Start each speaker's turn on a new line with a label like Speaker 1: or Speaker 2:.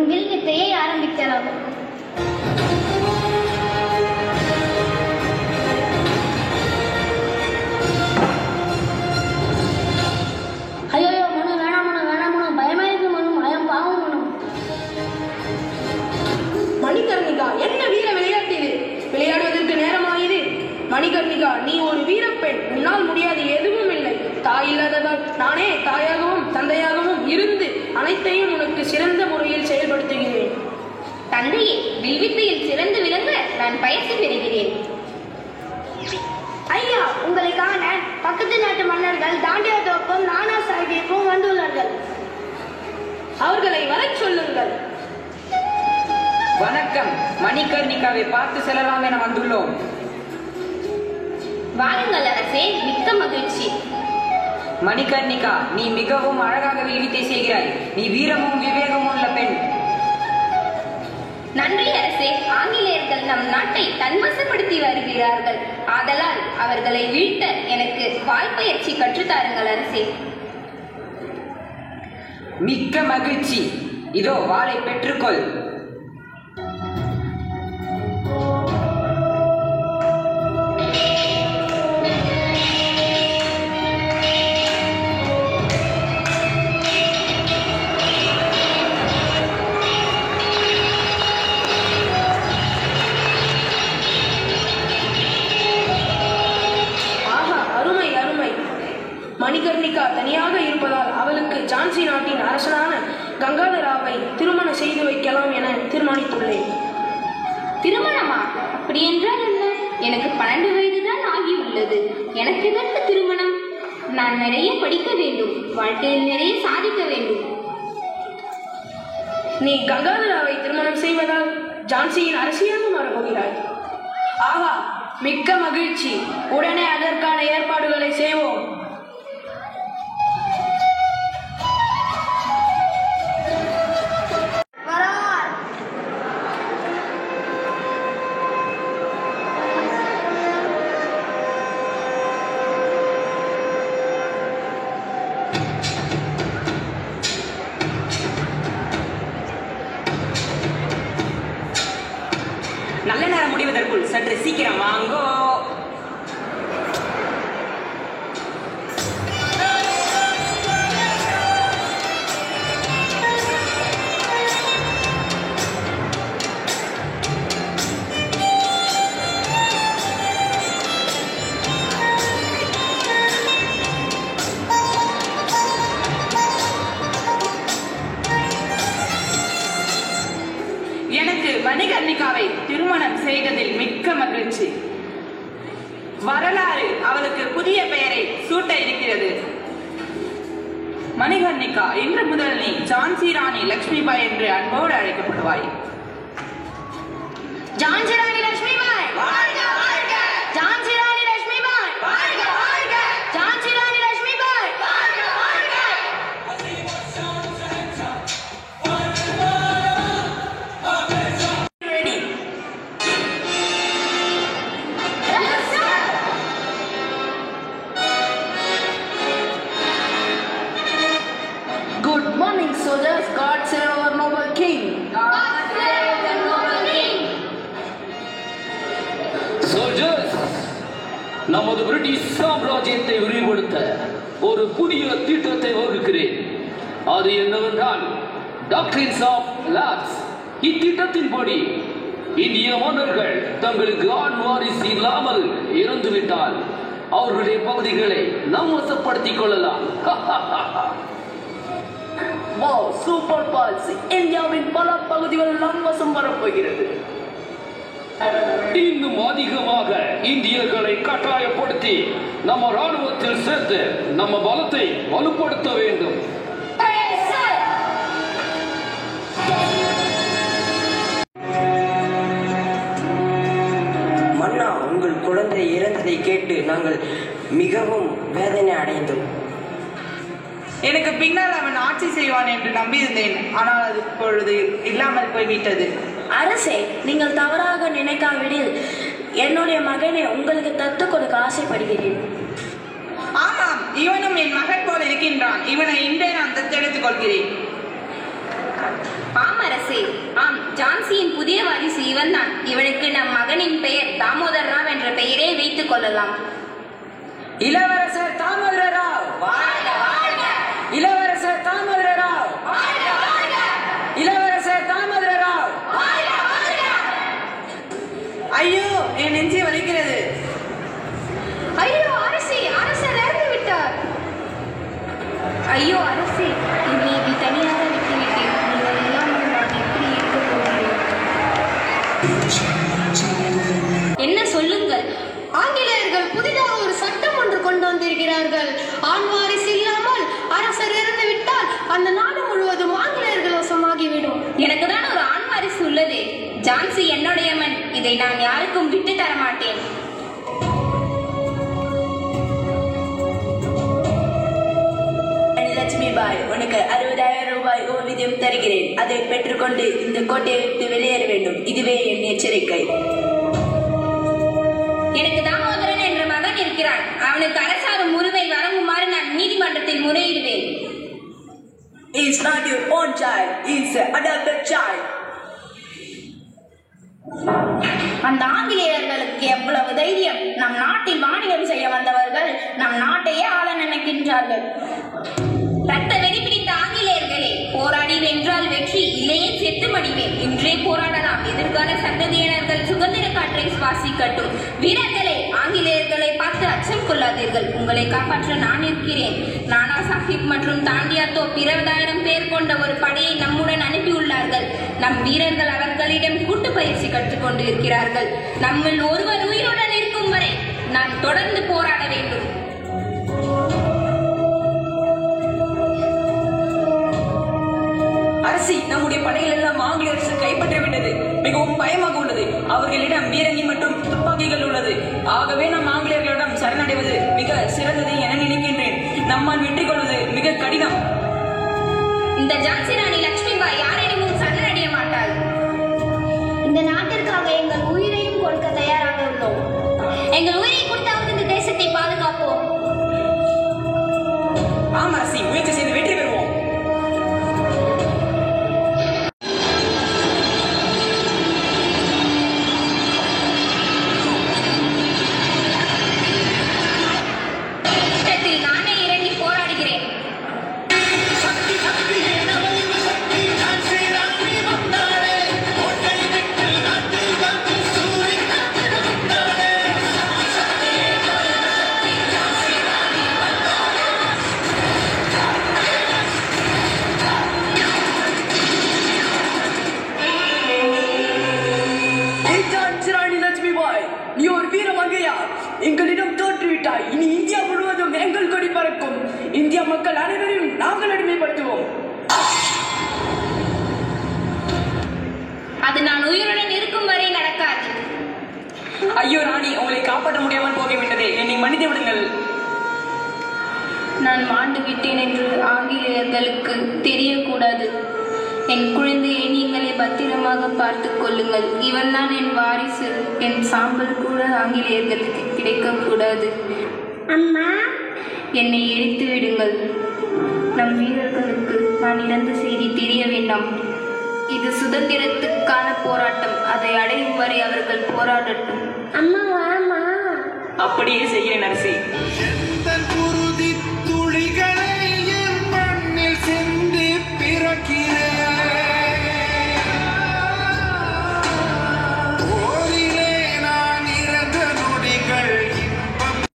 Speaker 1: Will வித்தையை ஆரம்பிக்கலாம். ஐயோ மனு, வேணாம் மனு, வேணாம் மனு, பயமா இருக்கு மனு, பயம் பாவம் மனு.
Speaker 2: மணிகர்ணிகா, என்ன வீர விளையாட்டு இது? விளையாடுவதற்கு நேரமாயுது. மணிகர்ணிகா, நீ ஒரு வீரப்பெண். உன்னால் முடியாது எதுவும் இல்லை. தாய் இல்லாததால் நானே தாயாகவும் தந்தையாகவும் இருந்து அனைத்தையும் உனக்கு சிறந்த முறையில் செயல்படுத்துகிறேன்.
Speaker 1: தந்தையே, வில்வித்தையில் சிறந்து விளங்க நான் பயிற்சி பெறுகிறேன். ஐயா, உங்களை காண பக்கத்து நாட்டு மன்னர்கள் தாண்டியா தோப்பும் நானா சாஹிப்பும் வந்துள்ளார்கள்.
Speaker 2: அவர்களை வரச் சொல்லுங்கள்.
Speaker 3: வணக்கம். மணிகர்ணிகாவை பார்த்து செல்லலாம் என வந்துள்ளோம்.
Speaker 1: வாருங்கள் அரசே, மிக்க மகிழ்ச்சி.
Speaker 3: மணிகர்ணிகா, நீ மிகவும் அழகாக வில்வித்தை செய்கிறாய். நீ வீரமும் விவேகமும் உள்ள பெண்.
Speaker 1: நன்றி அரசே. ஆங்கிலேயர்கள் நம் நாட்டை தன்வசப்படுத்தி வருகிறார்கள். ஆதலால் அவர்களை வீழ்த்த எனக்கு வாய்ப்பயிற்சி கற்றுத்தாருங்கள் அரசே.
Speaker 3: மிக்க மகிழ்ச்சி. இதோ வாளை பெற்றுக்கொள்.
Speaker 2: மணிகர்ணிகா தனியாக இருப்பதால் அவளுக்கு ஜான்சி நாட்டின் அரசனான கங்காதராவை திருமணம் செய்து வைக்கலாம் என தீர்மானித்துள்ளேன்.
Speaker 1: திருமணமா? அப்படி என்றால் என்ன? எனக்கு 12 வயதுதான் ஆகியுள்ளது. எனக்கு எதற்கு திருமணம்? நான் நிறைய படிக்க வேண்டும், வாழ்க்கையில் நிறைய சாதிக்க வேண்டும்.
Speaker 2: நீ கங்காதராவை திருமணம் செய்வதால் ஜான்சியின் அரசியாக மாறப்போகிறாய். ஆஹா, மிக்க மகிழ்ச்சி. உடனே அதற்கான ஏற்பாடுகளை செய்வோம்.
Speaker 3: நல்ல நேரம் முடிவதற்குள் சற்று சீக்கிரம் வாங்கோ.
Speaker 4: எனக்கு மணிகர்ணிகாவை திருமணம் செய்ததில் மிக்க மகிழ்ச்சி. வரலாறு அவளுக்கு புதிய பெயரை சூட்ட இருக்கிறது. மணிகர்ணிகா, இன்று முதல் நீ ஜான்சி ராணி லட்சுமிபாய் என்று அன்போடு அழைக்கப்படுவாய்.
Speaker 1: ஜான்சி ராணி லட்சுமிபாய் வாழ்க வாழ்க! ஜான்சி ராணி லட்சுமிபாய் வாழ்க வாழ்க! ஜான்சி ராணி லட்சுமிபாய் வாழ்க வாழ்க!
Speaker 2: Good morning, soldiers. God save our noble king.
Speaker 1: God save the noble king!
Speaker 5: Soldiers, நமது பிரிட்டிஷ் சாம்ராஜ்யத்தை விரிவுபடுத்த ஒரு புதிய திட்டத்தை வகுக்கிறேன். அது என்னவென்றால் டாக்டரின்ஸ் ஆஃப் லேப்ஸ். இத்திட்டத்தின்படி இந்திய மன்னர்கள் தங்களுக்கு ஆண் வாரிசு இல்லாமல் இறந்துவிட்டால் அவர்களுடைய பகுதிகளை நாம் வசப்படுத்திக் கொள்ளலாம்.
Speaker 2: சூப்பர் பால்ஸ்! இந்தியாவின் பல பகுதிகள் நம் வசம் வரப்போகிறது.
Speaker 5: இன்னும் அதிகமாக இந்தியர்களை கட்டாயப்படுத்தி நம்ம ராணுவத்தில் சேர்த்து நம்ம பலத்தை வலுப்படுத்த வேண்டும்.
Speaker 6: மன்னா, உங்கள் குழந்தை இறந்ததை கேட்டு நாங்கள் மிகவும் வேதனை அடைந்தோம்.
Speaker 4: எனக்கு பின்னால் அவன் ஆட்சி செய்வான் என்று நம்பியிருந்தேன். ஆனால் அது இப்பொழுது இல்லாமல் போய்விட்டது.
Speaker 2: அரசே, நீங்கள் தவறாக நினைக்காவிடில் என்னுடைய மகனை உங்களுக்கு தத்து கொடுக்க ஆசைப்படுகிறேன்.
Speaker 4: ஆமாம், இவனும் என் மகன் போல இருக்கின்றான். இவனை இன்றே நான் தத்தெடுத்துக் கொள்கிறேன்.
Speaker 1: ஆம் அரசே, இவன்தான். இவனுக்கு நம் மகனின் பெயர் தாமோதர் ராவ் என்ற பெயரே வைத்துக் கொள்ளலாம்.
Speaker 3: இளவரசர் தாமோதர ராவ் வாழ்க வாழ்க! இளவரசர் தாமோதர ராவ் வாழ்க வாழ்க! இளவரசர் தாமோதர ராவ் வாழ்க வாழ்க!
Speaker 4: ஐயோ, என் நெஞ்சை வலிக்கிறது.
Speaker 1: ஐயோ அரசே, அரசர் இறந்து விட்டார். ஐயோ அரசே, என்னை இதில் தனியாக விட்டுவிட்டேன். நீங்கள் இல்லாமல் நான் எப்படி இருக்க போகிறேன்? என்ன சொல்லுங்கள்.
Speaker 2: ஆங்கிலேயர்கள் புதிதாக ஒரு சட்டம் ஒன்று கொண்டு வந்திருக்கிறார்கள். ஆண் வாரிசு இல்லாமல் அரசர் இறந்து விட்டால் அந்த நாடு முழுவதும் ஆங்கிலேயர்கள் வசமாகிவிடும்.
Speaker 1: எனக்கு தான் ஒரு ஆண் வாரிசு உள்ளதே. ஜான்சி என்னுடைய மண். இதை நான் யாருக்கும் விட்டு தர மாட்டேன்.
Speaker 7: லட்சுமி பாய், உனக்கு 60,000 ரூபாய் ஓய்வூதியம் தருகிறேன். அதை பெற்றுக்கொண்டு இந்த கோட்டையை விட்டு வெளியேற வேண்டும். இதுவே என் எச்சரிக்கை.
Speaker 1: எனக்கு தாமோதரன் என்ற மகன் இருக்கிறான். அவனுக்கு அரசாங்கம் உரிமை வழங்குமாறு நான் நீதிமன்றத்தில் முறையிடுவேன்.
Speaker 7: He is not your own child. He is an adopted child.
Speaker 1: அந்த ஆங்கிலேயர்களுக்கு எவ்வளவு தைரியம்! நம் நாட்டில் வாணிகம் செய்ய வந்தவர்கள் நம் நாட்டையே ஆள நினைக்கின்றார்கள். ரத்த வெறி பிடித்த ஆங்கிலேயர்களே, போராடி வென்றால் வெற்றி, இல்லையே செத்து மடிவேன். இன்றே போராடலாம். எதிர்கால சந்ததியினர்கள் சுதந்திர காற்றை சுவாசிக்கட்டும். வீரர்களே, ஆங்கிலேயர்களை பார்த்து அச்சம் கொள்ளாதீர்கள். உங்களை காப்பாற்ற நான் இருக்கிறேன். நானா சாஹிப் மற்றும் தாண்டியாத்தோ 20,000 பேர் கொண்ட ஒரு படையை நம்முடன் அனுப்பியுள்ளார்கள். நம் வீரர்கள் அவர்களிடம் கூட்டு பயிற்சி கற்றுக்கொண்டு இருக்கிறார்கள். நம்மில் ஒருவர் உயிருடன் இருக்கும் வரை நாம் தொடர்ந்து போராட வேண்டும்.
Speaker 3: அரசி, நம்முடைய படைகள் எல்லாம் ஆங்கில அரசு கைப்பற்றிவிட்டது. மிகவும் பயமாக உள்ளது. அவர்களிடம் பீரங்கி மற்றும் துப்பாக்கிகள் உள்ளது. ஆகவே நாம் ஆங்கிலேயர்களிடம் சரணடைவது மிக சிறந்தது என நினைக்கின்றேன். நம்மால் வெற்றி கொள்வது மிக கடினம்.
Speaker 1: இந்த ஜான்சி ராணி லட்சுமி பாய் யாரிடமும் சரணடைய மாட்டாள்.
Speaker 8: இந்த நாட்டிற்காக எங்கள் உயிரையும் கொடுக்க தயாராக உள்ளோம்.
Speaker 1: எங்கள் உயிரை கொடுத்தாவது இந்த தேசத்தை பாதுகாப்போம்.
Speaker 3: ஆம் அரசி, முயற்சி செய்து வெற்றி பெறுவோம்.
Speaker 1: நானே இறங்கி போராடுகிறேன்.
Speaker 7: நீ ஒரு வீர மங்கையா? எங்களிடம் தோற்றுவிட்டாய். இனி இந்தியா முழுவதும் எங்கள் கொடி பறக்கும். இந்தியா மக்கள் அனைவரையும் நாங்கள் அடிமைப்படுத்துவோம்.
Speaker 1: அது நான் உயிருடன் இருக்கும் வரை நடக்காது.
Speaker 3: ஐயோ ராணி, உங்களை காப்பாற்ற முடியாமல் போய்விட்டதே. என்னை மன்னித்து விடுங்கள்.
Speaker 1: நான் மாண்டு விட்டேன் என்று ஆங்கிலேயர்களுக்கு தெரியக்கூடாது. என் குழந்தையை நீங்களே பத்திரமாக பார்த்துக் கொள்ளுங்கள். இவன் தான் என் வாரிசு. என் சாம்பல் கூட ஆங்கிலேயர்களுக்கு கிடைக்கக்கூடாது.
Speaker 8: அம்மா,
Speaker 1: என்னை எரித்து விடுங்கள். நம் வீரர்களுக்கு நான் இறந்த செய்தி தெரிய வேண்டாம். இது சுதந்திரத்துக்கான போராட்டம். அதை அடையும் வரை அவர்கள் போராடட்டும்.
Speaker 8: அம்மா வாமா.
Speaker 3: அப்படியே செய்கிறேன் அரசி.